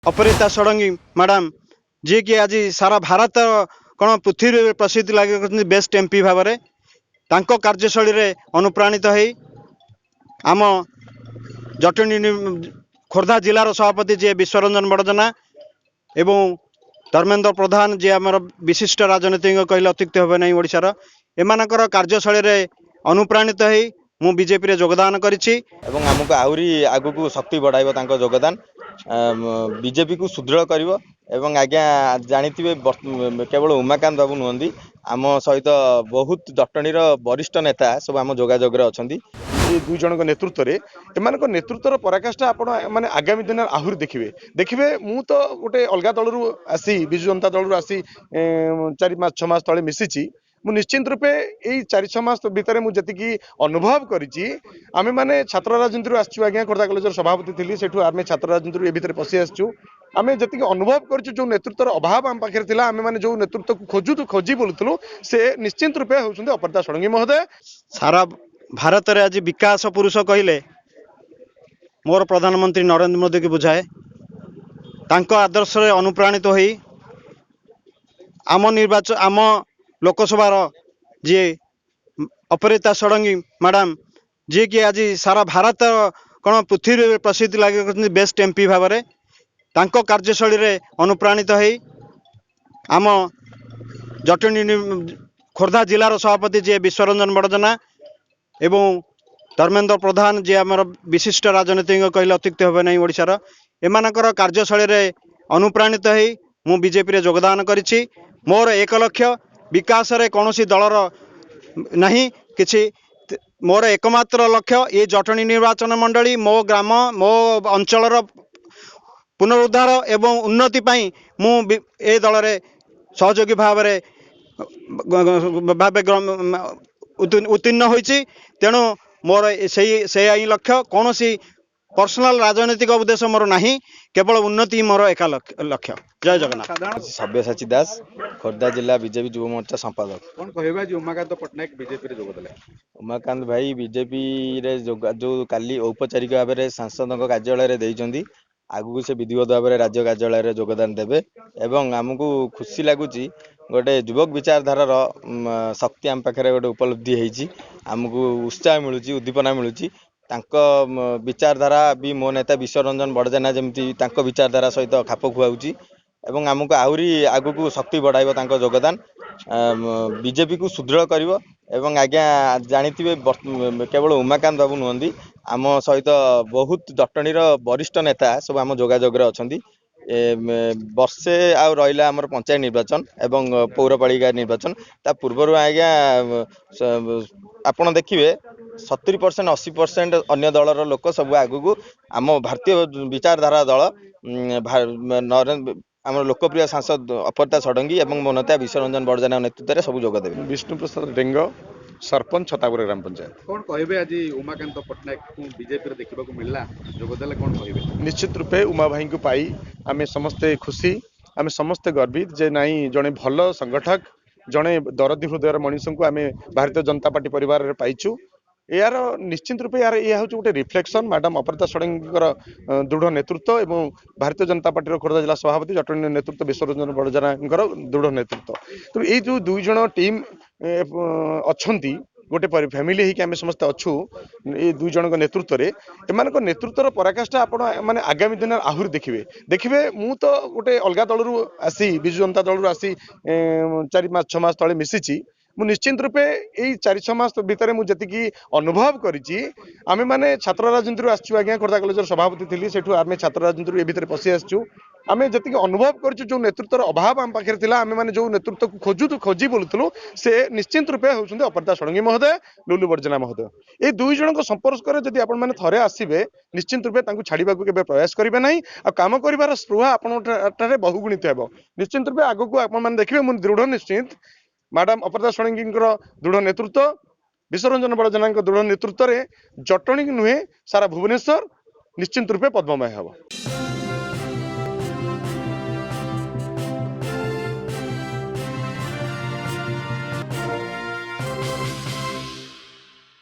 अपरिता Sarangi madam जी कि आज सारा भारत कौन पृथ्वी प्रसिद्ध लगे बेस्ट एमपी भाव में कार्यशैली रे अनुप्राणित हो आम जटणी खोर्धा जिलार सभापति जी विश्वरंजन बड़जना एवं धर्मेन्द्र प्रधान जी आम विशिष्ट राजनीतिक कहले अत्युक्त हे नहीं ओडार एमानकर कार्यशैली रे अनुप्राणित हो मु बीजेपी रे योगदान करिछि एवं आमको आहरी आगु को शक्ति बढ़ाइबो तांको योगदान बीजेपी को सुदृढ़ करिवो एवं आज्ञा जानिथिबे केवल उमाकांत बाबू नुहंदी आम सहित बहुत जटणीर वरिष्ठ नेता सब आम जोगाजोग रे अछंती। ये दुई जन नेतृत्व में एम नेतृत्वर पराकाष्ठा आपण माने आगामी दिन आहरी देखिए देखिए मु तो गोटे अलग दल आसी विजु जनता दल आसी 4-5 मास तले मिसिची मु निश्चित रूपे यही 4-6 मास भितर मुझे अनुभव करें माने छात्र राजनीति आसचु आज्ञा खोर्धा कलेजर सभापति थी से आम छात्र राजनीति ये भितर पशि आसचु आम जी अनुभव करूँ जो नेतृत्वर अभाव आम पाखे था आम मैंने जो नेतृत्व को खोजी बोलूँ से निश्चित रूपे होती अपरिता षडंगी महोदय। सारा भारत रे आज विकास पुरुष कहले मोर प्रधानमंत्री नरेंद्र मोदी की बुझाए तांको आदर्श रे अनुप्राणित होई आम निर्वाचन आम लोकसभार जी अपरिता षडंगी मैडम जी कि आज सारा भारत कौन पृथ्वी प्रसिद्ध लगे बेस्ट एमपी भाव में कार्यशैली रे अनुप्राणित हो आम जटणी खोर्धा जिलार सभापति जी विश्वरंजन बड़जना एवं धर्मेन्द्र प्रधान जी आम विशिष्ट राजनीतिक कहले अत्युक्त हे नहीं ओडार एमानकर कार्यशैली रे अनुप्राणित हो मु बीजेपी रे योगदान करिछि मोर 1 लक्ष्य विकास रे कौनसी दलर नहीं किछि मोर एकमात्र लक्ष्य ये जटणी निर्वाचन मंडली मो ग्राम मो अंचलर पुनरुद्धार एवं उन्नति पाई मु ए दल रे सहयोगी भाव उत्तीर्ण होइछि तेणु मोर से लक्ष्य कौन सी पर्सनाल राजनीतिक उद्देश्य मोर नहीं केवल उन्नति मोर एक लक्ष्य। जय जगन्नाथ। सब्यसाची दास खोर्धा जिला बीजेपी युव मोर्चा संपादक। कौन कहबा जे उमाकांत पटनायक बीजेपी रे जोग देले? उमाकांत भाई बीजेपी रे जो काली औपचारिक भाव में सांसद कार्यालय रे देइचंदी आगु से विधिवत भाव में राज्य कार्यालय रे योगदान देबे एवं आमको खुशी लगुच गोटे युवक विचारधारार शक्ति आम पाखे गोटे उपलब्धि होती आमको उत्साह मिलूँ उद्दीपना मिलूँ विचारधारा भी मो नेता विश्वरंजन बड़जेना जमी विचारधारा सहित खाप खुआऊँगी एवं आमको आहरी आगु को शक्ति बढ़ाइबो तांको योगदान बीजेपी को सुदृढ़ करिवो एवं आज्ञा जानिथिबे केवल उमाकांत बाबू नुहंदी आम सहित बहुत जटणीर वरिष्ठ नेता सब आम जोगाजोग रे अछंती वर्षे आउ रहा आमर पंचायत निर्वाचन एवं पौरपालिका निर्वाचन ता पूर्वर आज्ञा आपण देखिए 70% 80% अन्य दलर लोक सब आगु आम भारतीय विचारधारा दल नरेंद्र आम लोकप्रिय सांसद अपरिता षडंगी एवं मो नेता विश्वरंजन बड़जना नेतृत्व में सब जोगदेवे। विष्णु प्रसाद डेंग सरपंच छतापुर ग्राम पंचायत। कौन कहबे आज उमाकांत पटनायक को बीजेपी रे देखा मिलला जोगदेले कौन कहबे? निश्चित रूपे उमा भाई को पाई आम समस्ते खुशी आम समस्ते गर्वित जे नाई जड़े भल संगठक जड़े दरदी हृदय मनीष को आम भारतीय जनता पार्टी परिवार रे पाइचु यार निश्चित रूपे यार यह हूँ गोटे रिफ्लेक्शन मैडम अपरिता षडंगीकर दृढ़ नेतृत्व एवं भारतीय जनता पार्टी खोर्धा जिला सभापति जटणी नेतृत्व विश्वरंजन बड़जना दृढ़ नेतृत्व तो ये जो दुई जन टीम अच्छी गोटे फैमिली होगी आम समस्त अच्छू ये दुई जन नेतृत्व में एम नेतृत्वर पराकाष्ठा आपण माने आगामी दिन आहरी देखिए मु तो गोटे अलग दल आसी विजु जनता दल आसी 4-5 मास तले मिसिची मु निश्चित रूपे यही 4-6 मास भितर मुझे अनुभव करें मैंने छात्र राजनीति आसचु आज्ञा खोर्धा कलेजर सभापति थी से आम छात्र राजनीति ये भितर पशि आसचु आम जी अनुभव करूँ जो नेतृत्वर अभाव आम पाखे था आम मैंने जो नेतृत्व को खोजी बोलूँ से निश्चित रूपे होती अपरिता षडंगी महोदय लुलु बड़जेना महोदय ये दुई जन संपर्क जब आप थे आसवे निश्चित रूपे छाड़ा के प्रयास करेंगे ना आ कम कर स्पृह आपंटे बहुगुणित हो निश्चित रूपे आगक आप देखिए मुझे दृढ़ निश्चित मैडम अपरिता षडंगी दृढ़ नेतृत्व विश्वरंजन बड़जना दृढ़ नेतृत्व में जटणी नुहे सारा भुवनेश्वर निश्चित रूपे पद्ममय हे।